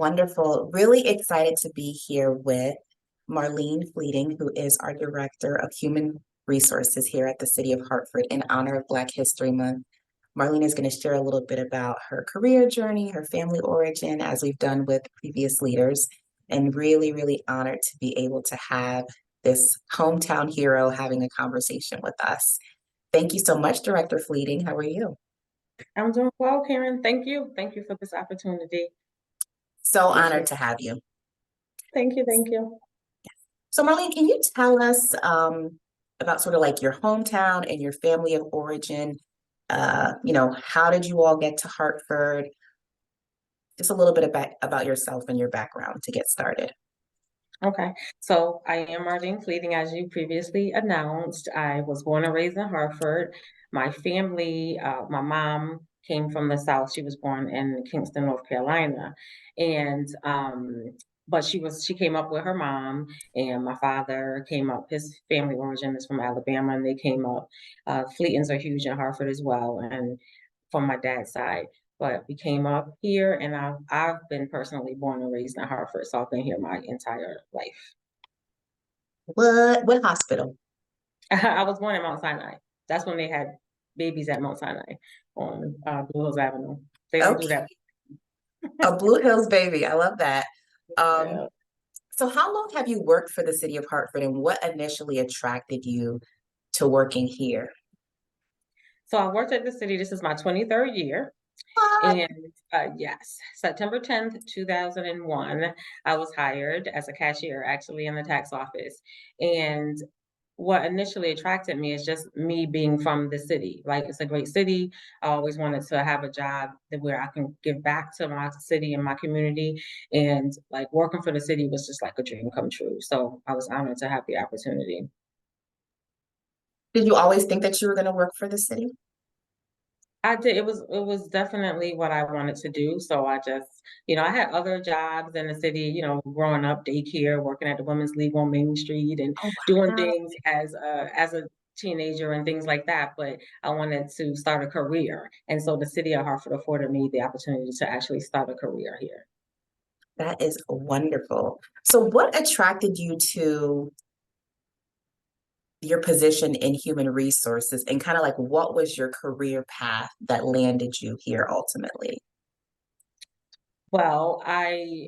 Wonderful. Really excited to be here with Marlene Fleeting, who is our Director of Human Resources here at the City of Hartford in honor of Black History Month. Marlene is going to share a little bit about her career journey, her family origin, as we've done with previous leaders, and really, really honored to be able to have this hometown hero having a conversation with us. Thank you so much, Director Fleeting. How are you? I'm doing well, Karen. Thank you. Thank you for this opportunity. So Appreciate honored it. to have you. Thank you. Thank you. So Marlene, can you tell us about sort of like your hometown and your family of origin? How did you all get to Hartford? Just a little bit about yourself and your background to get started. Okay. So I am Marlene Fleeting, as you previously announced. I was born and raised in Hartford. My family, my mom came from the South. She was born in Kingston, North Carolina. And but she came up with her mom, and my father came up, his family origin is from Alabama, and they came up. Fleetings are huge in Hartford as well, and from my dad's side. But we came up here, and I've been personally born and raised in Hartford, so I've been here my entire life. What hospital? I was born in Mount Sinai. That's when they had babies at Mount Sinai on Blue Hills Avenue. They don't do Okay, that. a Blue Hills baby. I love that. Um, Yeah. so how long have you worked for the city of Hartford and what initially attracted you to working here? So I worked at the city. This is my 23rd year. What? And yes, September 10th, 2001, I was hired as a cashier actually in the tax office. And what initially attracted me is just me being from the city. Like, it's a great city. I always wanted to have a job where I can give back to my city and my community. And like working for the city was just like a dream come true. So I was honored to have the opportunity. Did you always think that you were going to work for the city? I did. It was definitely what I wanted to do. So I just, I had other jobs in the city, growing up, daycare, working at the Women's League on Main Street and Oh, doing wow. things as a teenager and things like that. But I wanted to start a career. And so the city of Hartford afforded me the opportunity to actually start a career here. That is wonderful. So what attracted you to your position in human resources and kind of like what was your career path that landed you here ultimately? Well, I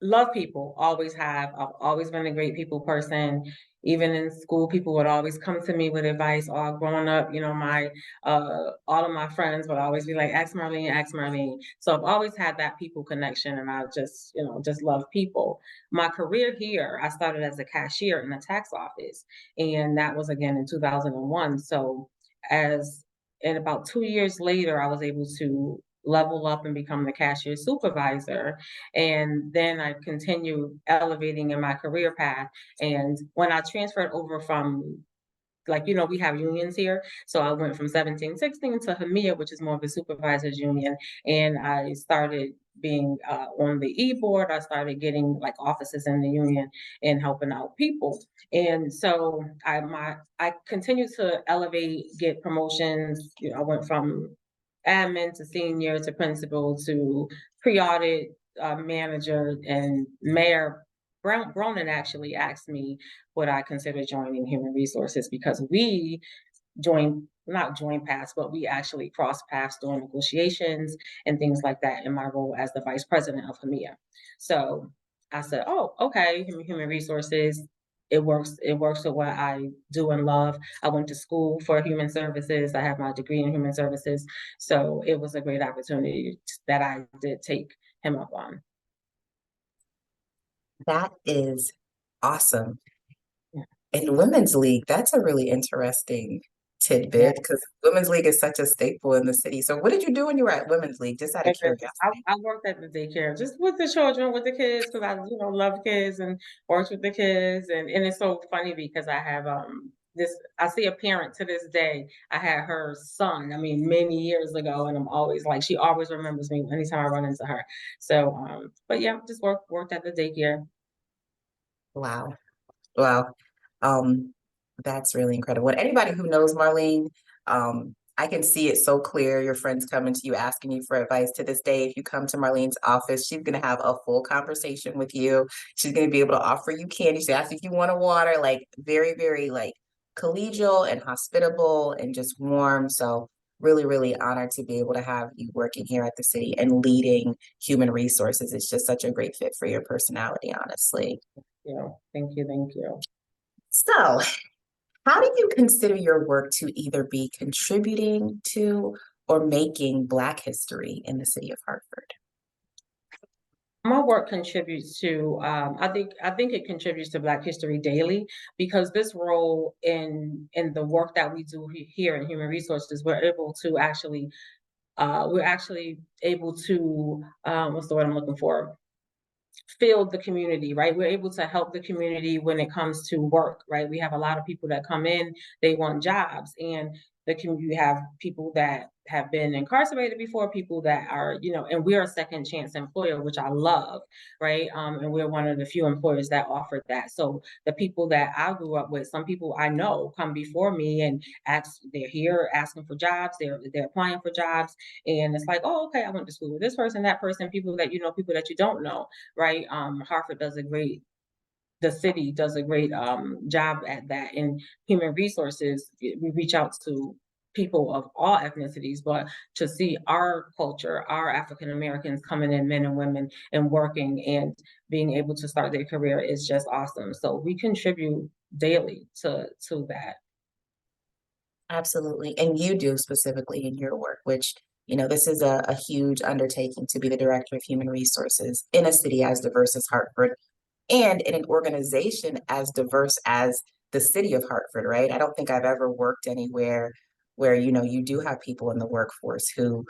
love people, always have. I've always been a great people person. Even in school, people would always come to me with advice. All growing up, my all of my friends would always be like, "Ask Marlene, ask Marlene." So I've always had that people connection, and I just, just love people. My career here, I started as a cashier in the tax office, and that was again in 2001. So as and about 2 years later, I was able to level up and become the cashier supervisor. And then I continued elevating in my career path. And when I transferred over from, like, we have unions here. So I went from 1716 to HMIA, which is more of a supervisors union. And I started being on the e-board. I started getting like offices in the union and helping out people. And so I continued to elevate, get promotions. I went from admin to senior to principal to pre-audit manager, and Mayor Bronin actually asked me would I consider joining human resources because we not joined paths, but we actually crossed paths during negotiations and things like that in my role as the vice president of HMIA. So I said, oh, okay, human resources. It works with what I do and love. I went to school for human services. I have my degree in human services. So it was a great opportunity that I did take him up on. That is awesome. Yeah. In Women's League, that's a really interesting Yeah. tidbit because Women's League is such a staple in the city. So what did you do when you were at Women's League? Just out of curiosity. I worked at the daycare just with the children, with the kids, because I, love kids and worked with the kids. And it's so funny because I have I see a parent to this day. I had her son, I mean, many years ago, and I'm always like, she always remembers me anytime I run into her. So but yeah, just worked at the daycare. Wow. Wow. Um, that's really incredible. And anybody who knows Marlene, I can see it so clear. Your friends coming to you asking you for advice. To this day, if you come to Marlene's office, she's gonna have a full conversation with you. She's gonna be able to offer you candy. She asks if you want a water, like very, very like collegial and hospitable and just warm. So really, really honored to be able to have you working here at the city and leading human resources. It's just such a great fit for your personality, honestly. Thank you, thank you. So, how do you consider your work to either be contributing to or making Black history in the city of Hartford? My work contributes to, I think it contributes to Black History Daily, because this role in the work that we do here in human resources, we're actually able to, what's the word I'm looking for? Field the community, right? We're able to help the community when it comes to work, right? We have a lot of people that come in, they want jobs, and you have people that have been incarcerated before, people that are, and we're a second chance employer, which I love, right? And we're one of the few employers that offer that. So the people that I grew up with, some people I know come before me and they're here asking for jobs, they're applying for jobs, and it's like, oh, okay, I went to school with this person, that person, people that you know, people that you don't know, right? The city does a great job at that. In human resources, we reach out to people of all ethnicities, but to see our culture, our African Americans coming in, men and women, and working and being able to start their career is just awesome. So we contribute daily to that. Absolutely. And you do specifically in your work, which, this is a huge undertaking to be the director of human resources in a city as diverse as Hartford and in an organization as diverse as the city of Hartford, right? I don't think I've ever worked anywhere where, you do have people in the workforce who,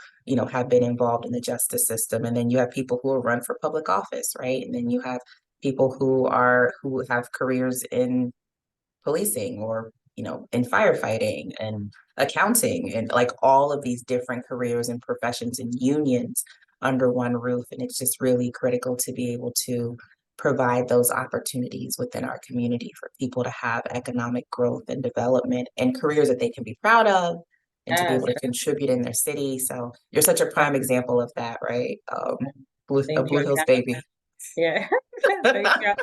have been involved in the justice system. And then you have people who are run for public office, right? And then you have people who have careers in policing or in firefighting and accounting and like all of these different careers and professions and unions under one roof. And it's just really critical to be able to provide those opportunities within our community for people to have economic growth and development and careers that they can be proud of and to be Yes, able to contribute in their city. So you're such a prime example of that, right? A thank you. Blue Hills baby. Yeah, thank you.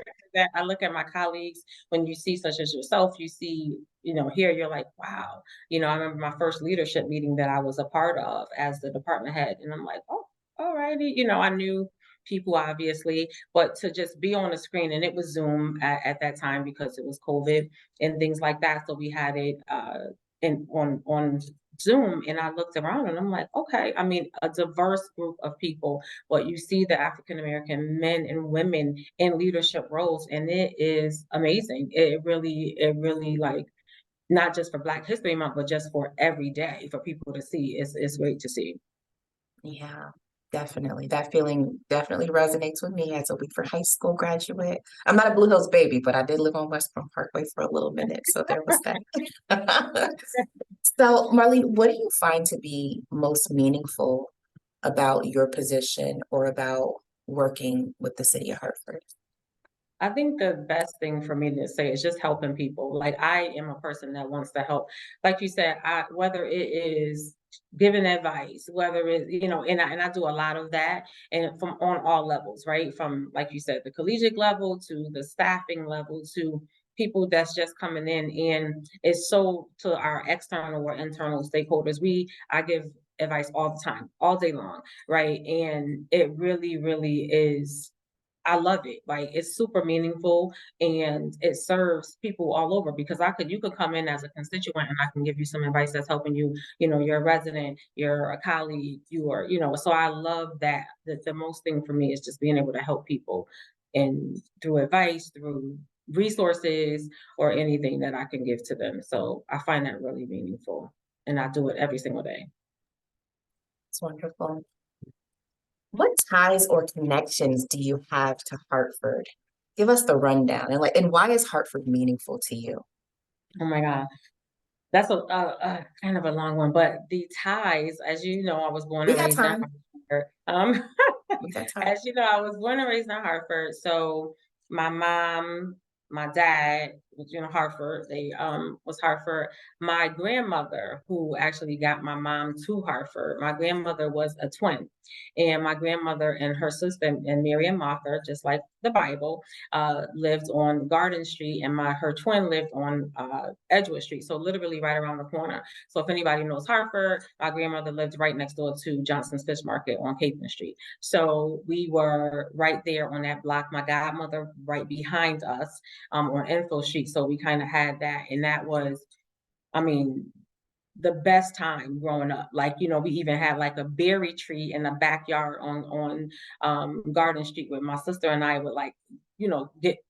I look at my colleagues, when you see such as yourself, you see, here you're like, wow. I remember my first leadership meeting that I was a part of as the department head, and I'm like, oh, all righty. I knew people obviously, but to just be on the screen, and it was Zoom at that time because it was COVID and things like that. So we had it on Zoom, and I looked around and I'm like, okay, I mean, a diverse group of people, but you see the African American men and women in leadership roles, and it is amazing. It really like, not just for Black History Month, but just for every day for people to see. It's great to see. Yeah, definitely. That feeling definitely resonates with me as a Weaver High School graduate. I'm not a Blue Hills baby, but I did live on Westbourne Parkway for a little minute, so there was that. So, Marlene, what do you find to be most meaningful about your position or about working with the city of Hartford? I think the best thing for me to say is just helping people. Like, I am a person that wants to help. Like you said, whether it is giving advice, whether it's, and I do a lot of that, and from on all levels, right? From, like you said, the collegiate level to the staffing level to people that's just coming in, and it's so to our external or internal stakeholders. I give advice all the time, all day long, right? And it really, really is, I love it. Like, it's super meaningful, and it serves people all over, because you could come in as a constituent and I can give you some advice that's helping you. You're a resident, you're a colleague, so I love that. The most thing for me is just being able to help people, and through advice, through resources, or anything that I can give to them. So I find that really meaningful, and I do it every single day. It's wonderful. What ties or connections do you have to Hartford? Give us the rundown and why is Hartford meaningful to you? Oh my God. That's a kind of a long one, but the ties, as you know, I was born We and got raised in time. Hartford. We got time. As you know, I was born and raised in Hartford. So my mom, my dad, Hartford. They was Hartford. My grandmother, who actually got my mom to Hartford, my grandmother was a twin, and my grandmother and her sister and Mary and Martha, just like the Bible, lived on Garden Street, and her twin lived on Edgewood Street, so literally right around the corner. So if anybody knows Hartford, my grandmother lived right next door to Johnson's Fish Market on Capon Street. So we were right there on that block. My godmother right behind us on Info Street. So we kind of had that, and that was, I mean, the best time growing up. Like, we even had like a berry tree in the backyard on Garden Street, where my sister and I would like,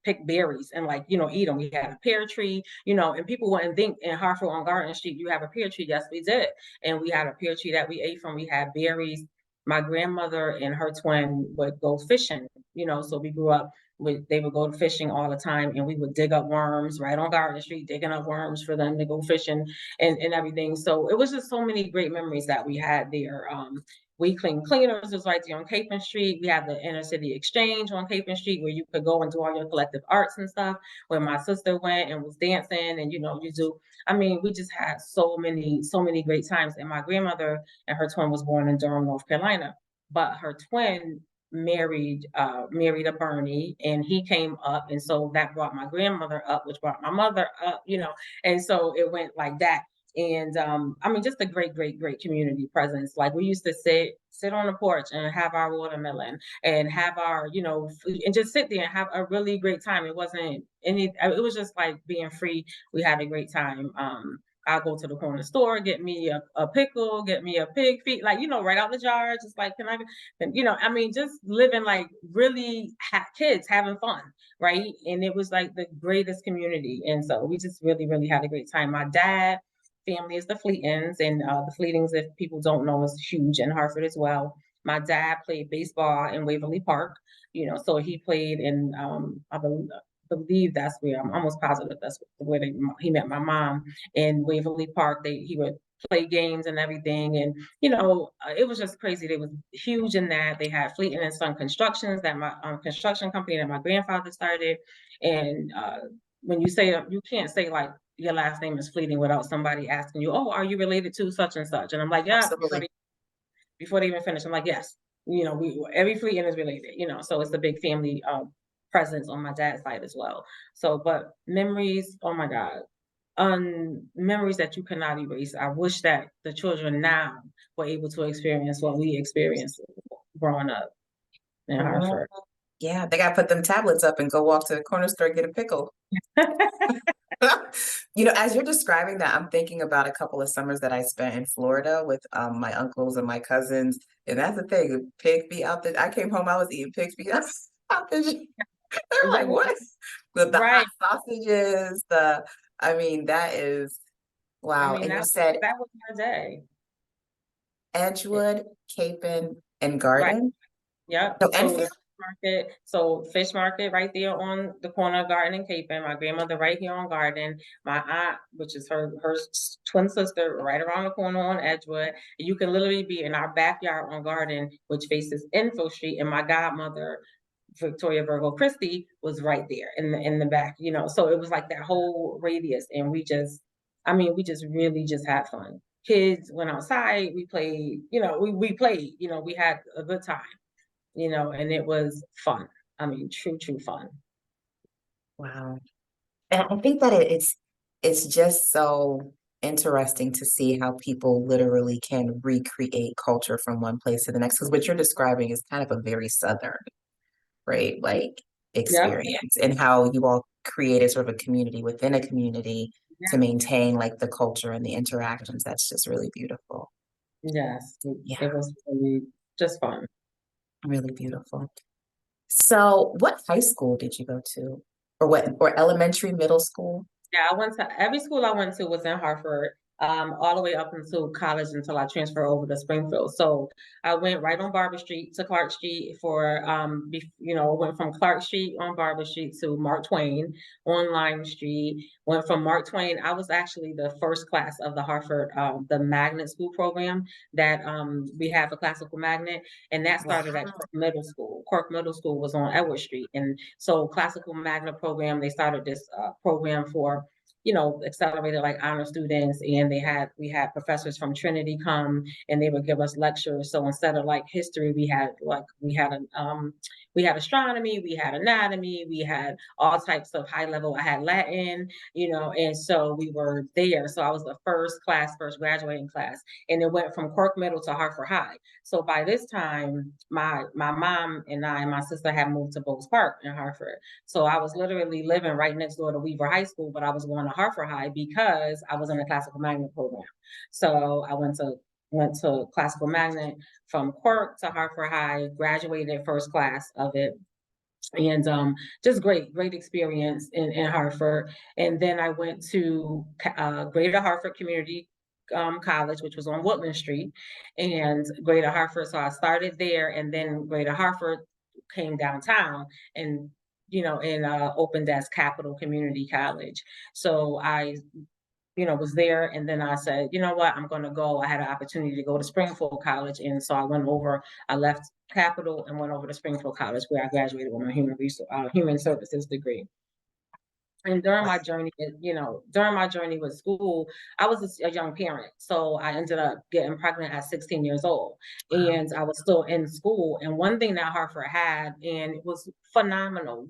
pick berries and like, eat them. We had a pear tree, and people wouldn't think in Hartford on Garden Street, you have a pear tree. Yes, we did. And we had a pear tree that we ate from. We had berries. My grandmother and her twin would go fishing, so we grew up they would go fishing all the time, and we would dig up worms right on Garden Street, digging up worms for them to go fishing and everything. So it was just so many great memories that we had there. We Cleaners was right there on Capon Street. We had the Inner City Exchange on Capon Street, where you could go and do all your collective arts and stuff. Where my sister went and was dancing, and you do. I mean, we just had so many great times. And my grandmother and her twin was born in Durham, North Carolina, but her twin married a Bernie, and he came up, and so that brought my grandmother up, which brought my mother up, and so it went like that. And I mean, just a great community presence. Like, we used to sit on the porch and have our watermelon and have our, food, and just sit there and have a really great time. It wasn't it was just like being free. We had a great time. I'll go to the corner store, get me a pickle, get me a pig feet, like, right out the jar. Just like, can I, and, I mean, just living like really kids having fun, right? And it was like the greatest community. And so we just really had a great time. My dad family is the Fleetings, and the Fleetings, if people don't know, is huge in Hartford as well. My dad played baseball in Waverly Park, so he played in, I believe that's where, I'm almost positive that's where he met my mom, in Waverly Park. He would play games and everything, and it was just crazy. They was huge in that. They had Fleeting and Son Constructions, that my construction company that my grandfather started. And when you say, you can't say like your last name is Fleeting without somebody asking you, oh, are you related to such and such? And I'm like, yeah, Absolutely. before they even finish, I'm like, yes, every Fleeting is related, so it's a big family presence on my dad's side as well. So, but memories, oh my God, memories that you cannot erase. I wish that the children now were able to experience what we experienced growing up in Hartford. Yeah, they got to put them tablets up and go walk to the corner store and get a pickle. As you're describing that, I'm thinking about a couple of summers that I spent in Florida with my uncles and my cousins. And that's the thing, pig feet out there. I came home, I was eating pig feet out there. They were like, what? The hot Right. sausages, I mean, that is, I wow. mean, And you said that was my day. Edgewood, Capon, and Right. Garden. Yep. So So Enfield? Fish Market right there on the corner of Garden and Capon. My grandmother right here on Garden. My aunt, which is her twin sister, right around the corner on Edgewood. You can literally be in our backyard on Garden, which faces Info Street, and my godmother, Victoria Virgo Christie, was right there in the back. So it was like that whole radius, and we just really just had fun. Kids went outside, we played, we played, we had a good time, and it was fun. I mean, true fun. Wow. And I think that it's just so interesting to see how people literally can recreate culture from one place to the next. Because what you're describing is kind of a very Southern, right? Like Yep. experience, and how you all created sort of a community within a community to Yeah. maintain like the culture and the interactions. That's just really beautiful. Yes. Yeah, It was really just fun. really beautiful. So, what high school did you go to? Or elementary, middle school? Yeah, every school I went to was in Hartford. all the way up until college until I transferred over to Springfield. So I went right on Barber Street to Clark Street for, went from Clark Street on Barber Street to Mark Twain on Lime Street. Went from Mark Twain. I was actually the first class of the Hartford, the magnet school program that we have a classical magnet, and that started at Wow. Cork Middle School. Cork Middle School was on Edward Street, and so classical magnet program. They started this program for accelerated like honor students, and we had professors from Trinity come and they would give us lectures. So instead of like history, we had astronomy, we had anatomy, we had all types of high level. I had Latin, and so we were there. So I was the first graduating class, and it went from Cork Middle to Hartford High. So by this time, my mom and my sister had moved to Bowes Park in Hartford. So I was literally living right next door to Weaver High School, but I was going to Hartford High because I was in the classical magnet program. So I went to classical magnet from Quirk to Hartford High, graduated first class of it. And just great experience in Hartford. And then I went to Greater Hartford Community College, which was on Woodland Street, and Greater Hartford. So I started there, and then Greater Hartford came downtown and opened as Capital Community College. So I was there. And then I said, you know what, I'm going to go. I had an opportunity to go to Springfield College. And so I left Capital and went over to Springfield College, where I graduated with my human services degree. And during my journey with school, I was a young parent. So I ended up getting pregnant at 16 years old, and I was still in school. And one thing that Hartford had, and it was phenomenal,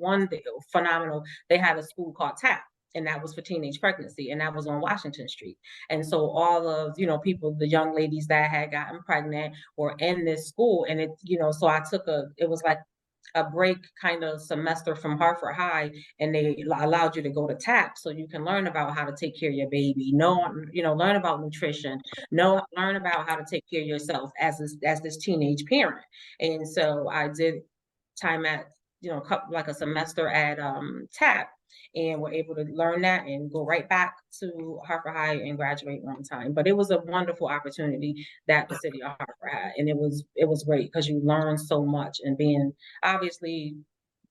they had a school called TAP. And that was for teenage pregnancy, and that was on Washington Street. And so all of, people, the young ladies that had gotten pregnant were in this school. And so it was like a break kind of semester from Hartford High, and they allowed you to go to TAP so you can learn about how to take care of your baby, learn about nutrition, learn about how to take care of yourself as this teenage parent. And so I did time at, like a semester at TAP, and were able to learn that and go right back to Hartford High and graduate on time. But it was a wonderful opportunity that the city of Hartford had, and it was great because you learn so much, and being obviously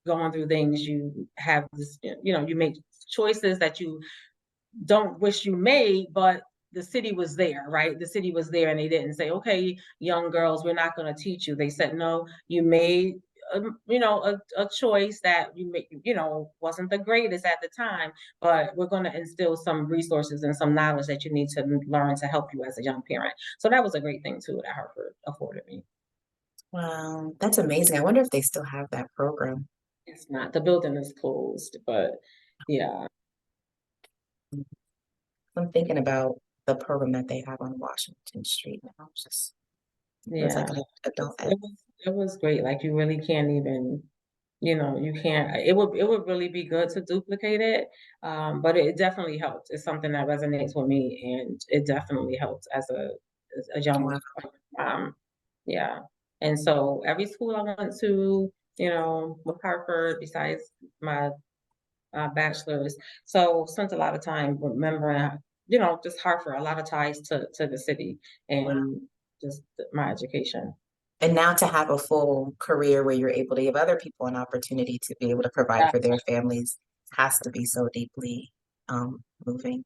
going through things, you have this, you make choices that you don't wish you made, but the city was there, right? The city was there, and they didn't say, okay, young girls, we're not going to teach you. They said, no, you made a choice that you make, wasn't the greatest at the time, but we're going to instill some resources and some knowledge that you need to learn to help you as a young parent. So that was a great thing too that Hartford afforded me. Wow, that's amazing. I wonder if they still have that program. It's not, the building is closed, but yeah. I'm thinking about the program that they have on Washington Street now. It was like Yeah, an adult ed. it was great. Like you really can't even, you can't. It would really be good to duplicate it, but it definitely helped. It's something that resonates with me, and it definitely helped as a young Wow. mom. Yeah, and so every school I went to, with Hartford, besides my bachelor's, so spent a lot of time remembering, just Hartford, a lot of ties to the city Wow. and just my education. And now to have a full career where you're able to give other people an opportunity to be able to provide Yeah, for their families has to be so deeply moving.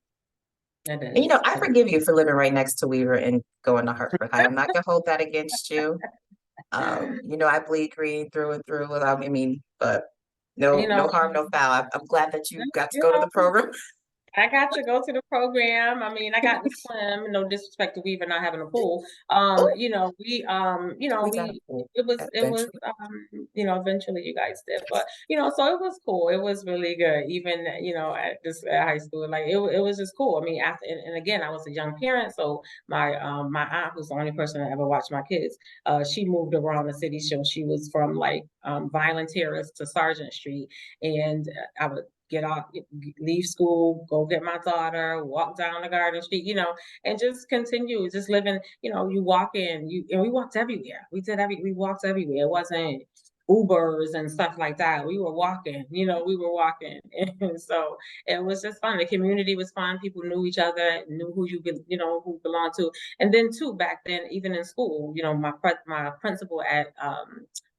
it And is. I forgive you for living right next to Weaver and going to Hartford High. I'm not gonna hold that against you. I bleed green through and through. I mean, but You no know, harm, no foul. I'm glad that you got to you go to the know, program. I got to go to the program. I mean, I got to swim. No disrespect to Weaver not having a pool. Oh, we got a We pool it was eventually. eventually you guys did, but so it was cool. It was really good. Even at high school, like it was just cool. I mean, after and again, I was a young parent, so my aunt, who's the only person that ever watched my kids, she moved around the city. So she was from like Violent Terrace to Sargent Street, and I would get off, leave school, go get my daughter, walk down the Garden Street, and just continue just living. You walk in, and we walked everywhere. We walked everywhere. It wasn't. Ubers and stuff like that. We were walking, we were walking. And so it was just fun. The community was fun. People knew each other, knew who who belonged to. And then too, back then, even in school, my principal at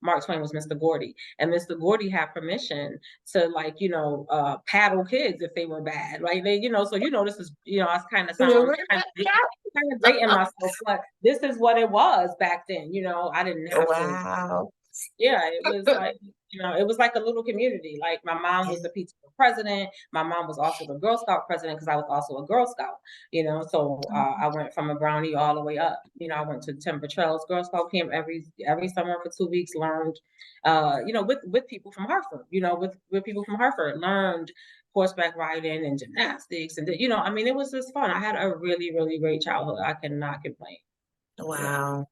Mark Twain was Mr. Gordy. And Mr. Gordy had permission to paddle kids if they were bad. Like so this is, I was kind of sound kind of dating myself, but this is what it was back then. I didn't have to. Wow. Yeah, it was like, it was like a little community. Like my mom was the PTO president. My mom was also the Girl Scout president because I was also a Girl Scout, so I went from a brownie all the way up. I went to Timber Trails Girl Scout camp every summer for 2 weeks, learned, with people from Hartford, with people from Hartford, learned horseback riding and gymnastics. And, I mean, it was just fun. I had a really, really great childhood. I cannot complain. Yeah. Wow.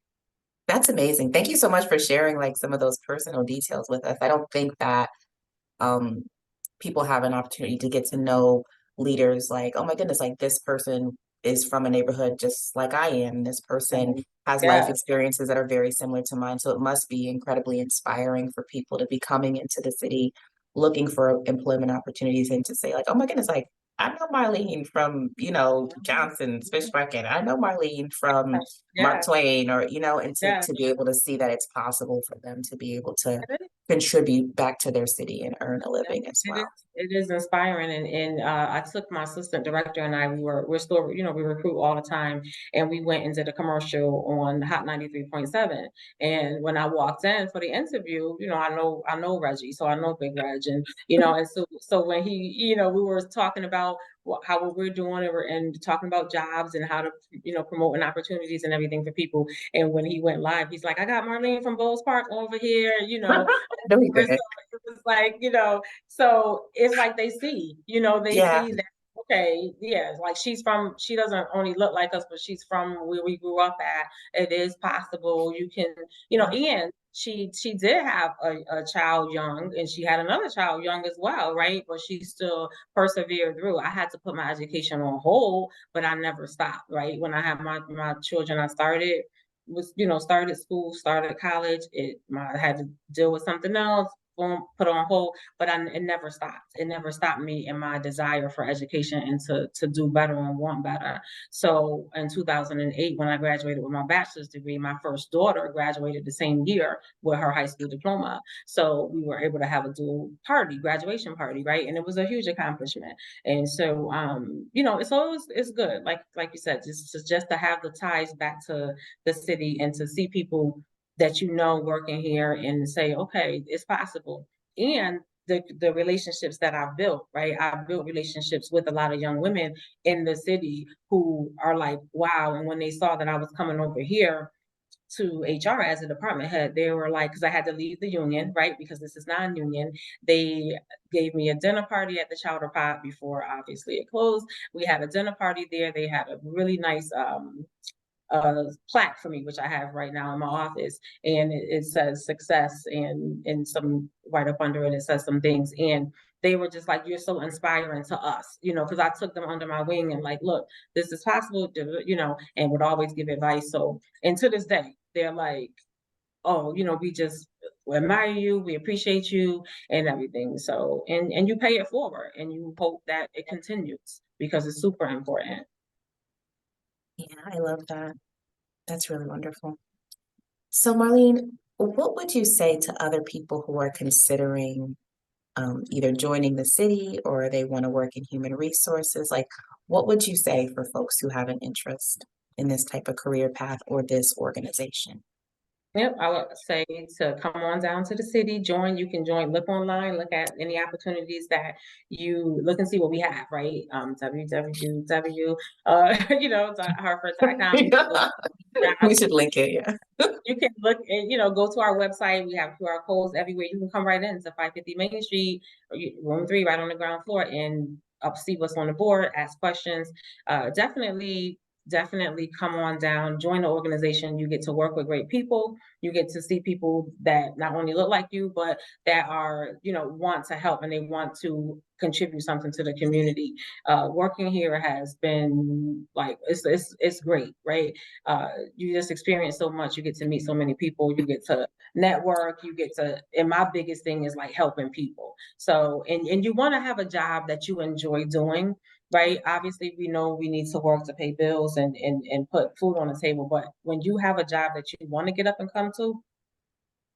That's amazing. Thank you so much for sharing like some of those personal details with us. I don't think that um people have an opportunity to get to know leaders like, oh my goodness, like this person is from a neighborhood just like I am. This person has life Yeah. experiences that are very similar to mine. So it must be incredibly inspiring for people to be coming into the city looking for employment opportunities and to say like, oh my goodness, like I know Marlene from, Johnson's Fish Market. I know Marlene from Mark Yeah. Twain or, and Yeah. to be able to see that it's possible for them to be able to contribute back to their city and earn a Yeah, living as it is. well. It is inspiring, and I took my assistant director and I. We're still, we recruit all the time, and we went into the commercial on Hot 93.7. And when I walked in for the interview, I know Reggie, so I know Big Reg, and and so when he, we were talking about how what we're doing, and talking about jobs and how to promoting opportunities and everything for people. And when he went live, he's like, "I got Marlene from Bowles Park over here," No, you So didn't. it was like, so it's like they Yeah. see that, okay, yeah, like she doesn't only look like us, but she's from where we grew up at. It is possible you can, and she did have a child young, and she had another child young as well, right? But she still persevered through. I had to put my education on hold, but I never stopped, right? When I had my children, I started school, started college. I had to deal with something else, boom, put on hold, but it never stopped. It never stopped me in my desire for education and to do better and want better. So in 2008, when I graduated with my bachelor's degree, my first daughter graduated the same year with her high school diploma. So we were able to have a dual graduation party, right? And it was a huge accomplishment. And so, it's good. Like you said, just to have the ties back to the city and to see people that working here and say, okay, it's possible. And the relationships that I've built, right? I've built relationships with a lot of young women in the city who are like, wow. And when they saw that I was coming over here to HR as a department head, they were like, because I had to leave the union, right? Because this is non-union. They gave me a dinner party at the Chowder Pot before obviously it closed. We had a dinner party there. They had a really nice plaque for me, which I have right now in my office, and it says success, and some right up under it, it says some things. And they were just like, "You're so inspiring to us," because I took them under my wing and like, look, this is possible, and would always give advice. So, and to this day, they're like, "Oh, we admire you, we appreciate you, and everything." So, and you pay it forward, and you hope that it continues because it's super important. Yeah, I love that. That's really wonderful. So, Marlene, what would you say to other people who are considering either joining the city or they want to work in human resources? Like, what would you say for folks who have an interest in this type of career path or this organization? Yep, I would say to come on down to the city, join. You can join, look online, look at any opportunities that you look and see what we have, right? www, hartford.com. You can look at We jobs. should link it, yeah. You can look and go to our website. We have QR codes everywhere. You can come right in to 550 Main Street, room 3, right on the ground floor, and see what's on the board, ask questions. Definitely definitely come on down, join the organization. You get to work with great people. You get to see people that not only look like you, but that are, want to help and they want to contribute something to the community. Working here has been like, it's great, right? You just experience so much. You get to meet so many people. You get to network. You get to, and my biggest thing is like helping people. So, and you want to have a job that you enjoy doing, right? Obviously, we know we need to work to pay bills and put food on the table. But when you have a job that you want to get up and come to,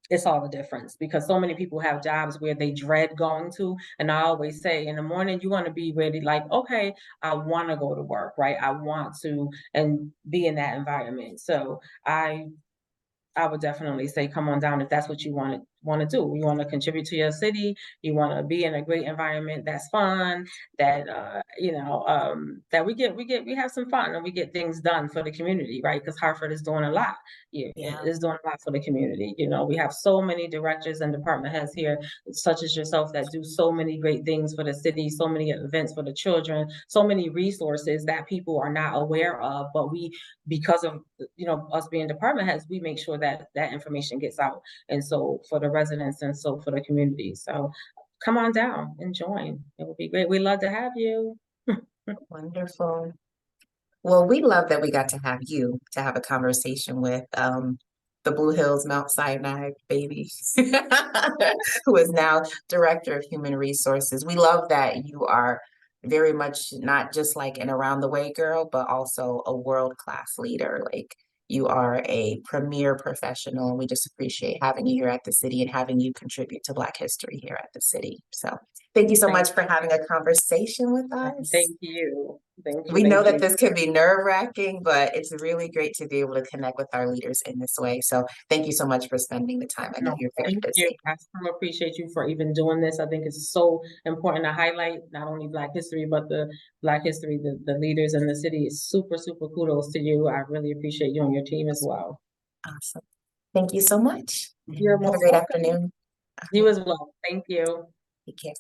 it's all the difference, because so many people have jobs where they dread going to. And I always say in the morning, you want to be ready, like, okay, I want to go to work, right? I want to and be in that environment. So I would definitely say come on down if that's what you want to do. You want to contribute to your city. You want to be in a great environment that's fun. That that we have some fun and we get things done for the community, right? Because Hartford is doing a lot. Yeah. Is doing a lot for the community. We have so many directors and department heads here, such as yourself, that do so many great things for the city. So many events for the children. So many resources that people are not aware of, but because of us being department heads, we make sure that that information gets out, and so for the residents and so for the community. So come on down and join. It would be great. We'd love to have you. Wonderful. Well, we love that we got to have you to have a conversation with the Blue Hills Mount Sinai baby, who is now Director of Human Resources. We love that you are very much not just like an around the way girl, but also a world-class leader. Like you are a premier professional, and we just appreciate having you here at the city and having you contribute to Black history here at the city. So thank you so Thank, much for having a conversation with us. thank you. Thank you. We know Thank that you. this can be nerve-wracking, but it's really great to be able to connect with our leaders in this way. So thank you so much for spending the time. I know No, you're very thank you. busy. I so appreciate you for even doing this. I think it's so important to highlight not only Black history, but the Black history, the leaders in the city. Is super, super kudos to you. I really appreciate you and your team as well. Awesome. Thank you so much. You're Have a most great welcome. afternoon. All You right. as well. Thank you. Take care.